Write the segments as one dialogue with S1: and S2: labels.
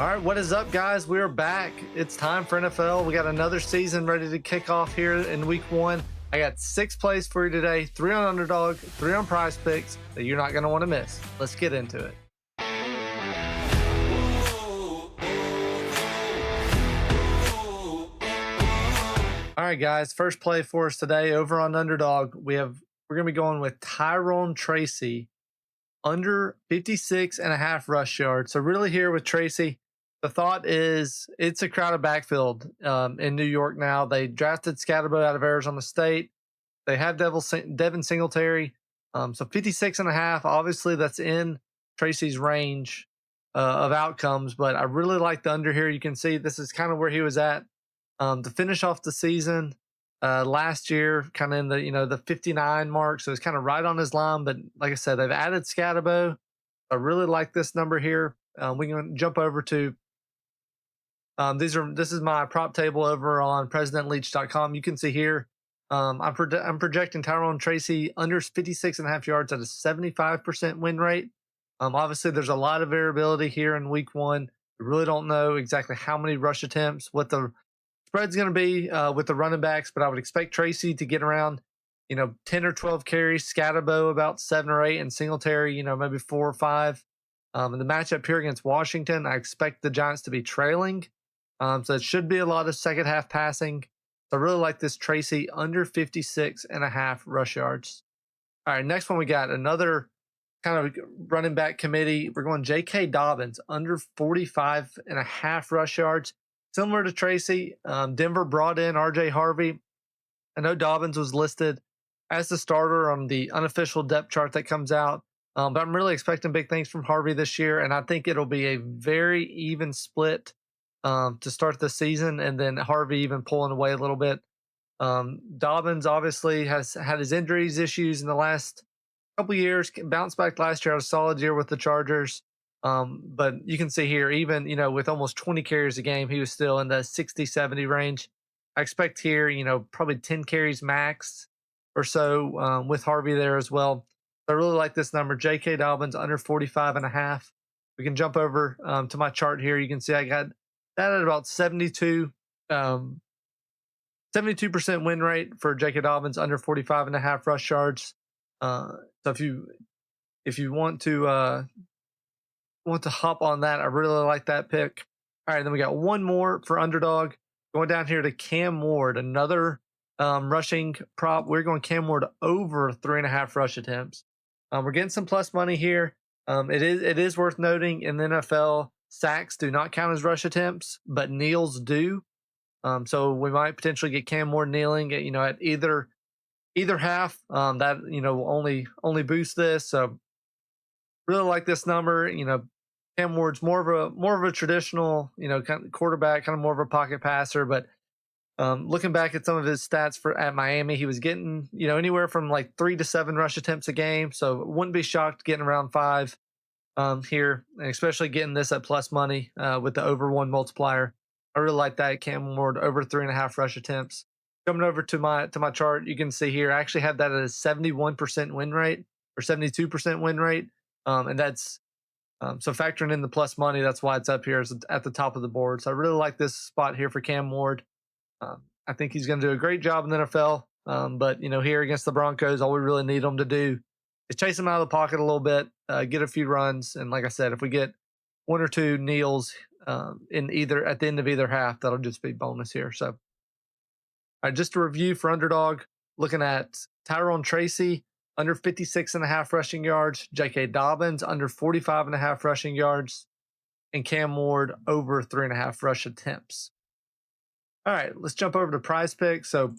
S1: All right, what is up, guys? We're back. It's time for NFL. We got another season ready to kick off here in week 1. I got 6 plays for you today, 3 on Underdog, 3 on PrizePicks that you're not going to want to miss. Let's get into it. All right, guys, first play for us today over on Underdog. We're going to be going with Tyrone Tracy under 56.5 rush yards. So really here with Tracy, the thought is it's a crowded backfield in New York now. They drafted Scatterbo out of Arizona State. They have Devin Singletary. So 56.5, obviously that's in Tracy's range of outcomes, but I really like the under here. You can see this is kind of where he was at to finish off the season last year, kind of in the 59 mark. So it's kind of right on his line. But like I said, they've added Scatterbo. I really like this number here. We can jump over to this is my prop table over on PresidentLeach.com. You can see here I'm projecting Tyrone Tracy under 56.5 yards at a 75% win rate. Obviously, there's a lot of variability here in week 1. We really don't know exactly how many rush attempts, what the spread's going to be with the running backs, but I would expect Tracy to get around 10 or 12 carries, Scatterbo about 7 or 8, and Singletary maybe 4 or 5. In the matchup here against Washington, I expect the Giants to be trailing. So it should be a lot of second half passing. So I really like this Tracy under 56.5 rush yards. All right, next one we got another kind of running back committee. We're going J.K. Dobbins under 45.5 rush yards. Similar to Tracy, Denver brought in R.J. Harvey. I know Dobbins was listed as the starter on the unofficial depth chart that comes out, but I'm really expecting big things from Harvey this year, and I think it'll be a very even split to start the season, and then Harvey even pulling away a little bit. Dobbins obviously has had his injuries issues in the last couple years, bounced back last year, had a solid year with the Chargers. But you can see here, even, with almost 20 carries a game, he was still in the 60, 70 range. I expect here, probably 10 carries max or so with Harvey there as well. So I really like this number, J.K. Dobbins under 45.5. We can jump over to my chart here. You can see I got that at about 72% win rate for J.K. Dobbins under 45.5 rush yards. So if you want to hop on that, I really like that pick. All right, then we got one more for Underdog. Going down here to Cam Ward, another rushing prop. We're going Cam Ward over 3.5 rush attempts. We're getting some plus money here. It is worth noting in the NFL, sacks do not count as rush attempts, but kneels do. So we might potentially get Cam Ward kneeling at either half. That only boost this. So really like this number. Cam Ward's more of a traditional kind of quarterback, kind of more of a pocket passer. But looking back at some of his stats at Miami, he was getting anywhere from like 3 to 7 rush attempts a game. So wouldn't be shocked getting around 5 here, and especially getting this at plus money with the over 1 multiplier. I really like that. Cam Ward over 3.5 rush attempts. Coming over to my chart, you can see here I actually have that at a 71% win rate or 72% win rate, and that's so factoring in the plus money. That's why it's up here at the top of the board. So I really like this spot here for Cam Ward. I think he's going to do a great job in the NFL. But here against the Broncos, all we really need him to do is chase him out of the pocket a little bit, get a few runs, and like I said, if we get 1 or 2 kneels at the end of either half, that'll just be bonus here. So, all right, just a review for Underdog, looking at Tyrone Tracy under 56.5 rushing yards, J.K. Dobbins under 45.5 rushing yards, and Cam Ward over 3.5 rush attempts. All right, let's jump over to PrizePicks. So,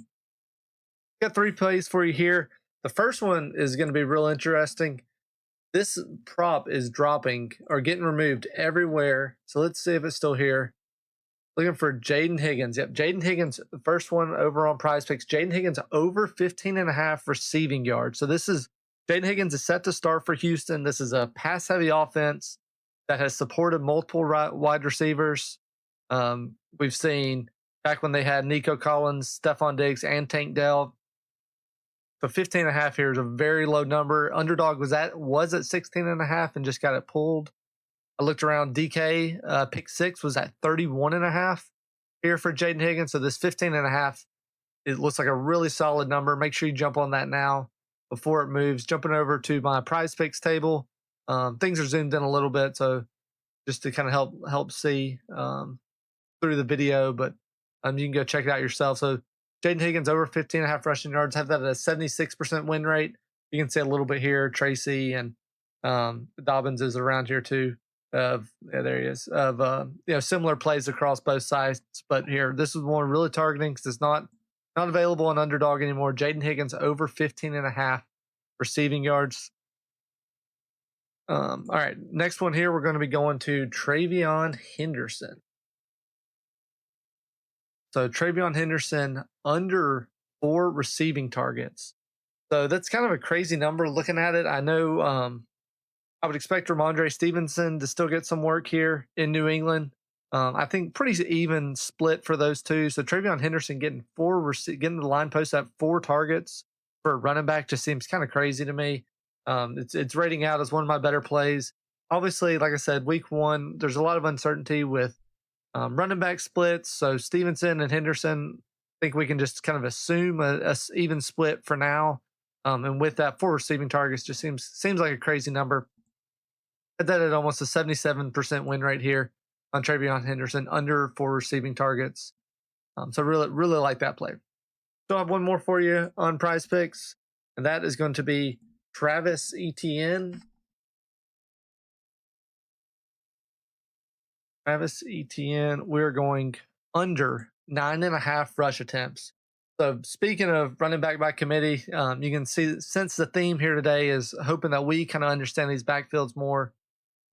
S1: got 3 plays for you here. The first one is going to be real interesting. This prop is dropping or getting removed everywhere. So let's see if it's still here. Looking for Jayden Higgins. Yep, Jayden Higgins, the first one over on PrizePicks. Jayden Higgins over 15.5 receiving yards. So Jayden Higgins is set to start for Houston. This is a pass-heavy offense that has supported multiple wide receivers. We've seen back when they had Nico Collins, Stephon Diggs, and Tank Dell. So 15.5 here is a very low number. Underdog was at 16.5 and just got it pulled. I looked around. DK pick 6 was at 31.5 here for Jayden Higgins. So this 15.5, it looks like a really solid number. Make sure you jump on that now before it moves. Jumping over to my PrizePicks table. Things are zoomed in a little bit, so just to kind of help see through the video, but you can go check it out yourself. So Jayden Higgins over 15.5 rushing yards, have that at a 76% win rate. You can see a little bit here. Tracy and Dobbins is around here too. Yeah, there he is. Of similar plays across both sides, but here this is one really targeting because it's not available on Underdog anymore. Jayden Higgins over 15.5 receiving yards. All right, next one here, we're going to be going to TreVeyon Henderson. So TreVeyon Henderson under 4 receiving targets. So that's kind of a crazy number looking at it. I know I would expect Ramondre Stevenson to still get some work here in New England. I think pretty even split for those two. So TreVeyon Henderson getting getting the line post at 4 targets for a running back just seems kind of crazy to me. It's rating out as one of my better plays. Obviously, like I said, week 1, there's a lot of uncertainty with running back splits. So Stevenson and Henderson, I think we can just kind of assume a even split for now. And with that, 4 receiving targets just seems like a crazy number. Had that at almost a 77% win rate here on TreVeyon Henderson, under 4 receiving targets. So really like that play. So I have one more for you on PrizePicks, and that is going to be Travis Etienne. We're going under 9.5 rush attempts. So speaking of running back by committee, you can see since the theme here today is hoping that we kind of understand these backfields more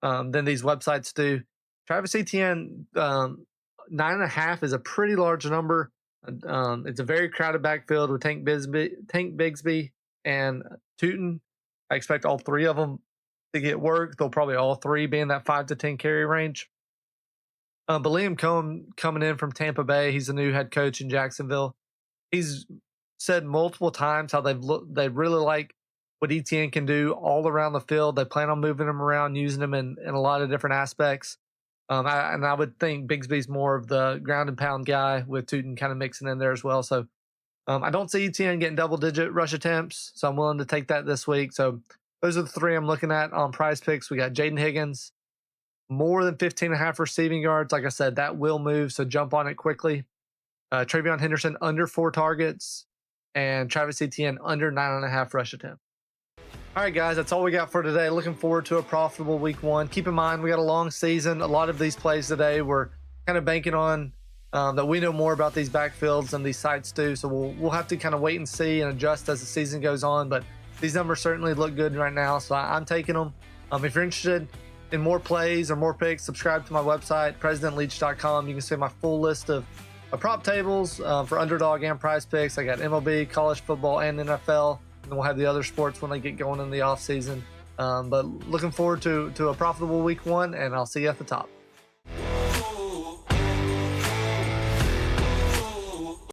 S1: than these websites do. Travis Etienne, 9.5 is a pretty large number. It's a very crowded backfield with Tank Bigsby and Tootin. I expect all 3 of them to get work. They'll probably all 3 be in that 5 to 10 carry range. But Liam Cohen coming in from Tampa Bay, he's the new head coach in Jacksonville. He's said multiple times how they really like what Etienne can do all around the field. They plan on moving him around, using him in a lot of different aspects. I would think Bigsby's more of the ground and pound guy, with Tootin kind of mixing in there as well. So I don't see Etienne getting double-digit rush attempts, so I'm willing to take that this week. So those are the 3 I'm looking at on PrizePicks. We got Jayden Higgins, more than 15.5 receiving yards. Like I said, that will move, so jump on it quickly. TreVeyon Henderson under 4 targets, and Travis Etienne under 9.5 rush attempts. All right, guys, that's all we got for today. Looking forward to a profitable week 1. Keep in mind, we got a long season. A lot of these plays today, we're kind of banking on that we know more about these backfields and these sites do. So we'll have to kind of wait and see and adjust as the season goes on. But these numbers certainly look good right now, so I'm taking them. If you're interested in more plays or more picks, subscribe to my website, PresidentLeach.com. You can see my full list of prop tables for Underdog and PrizePicks. I got MLB, college football, and NFL. And we'll have the other sports when they get going in the off season. But looking forward to a profitable week 1, and I'll see you at the top.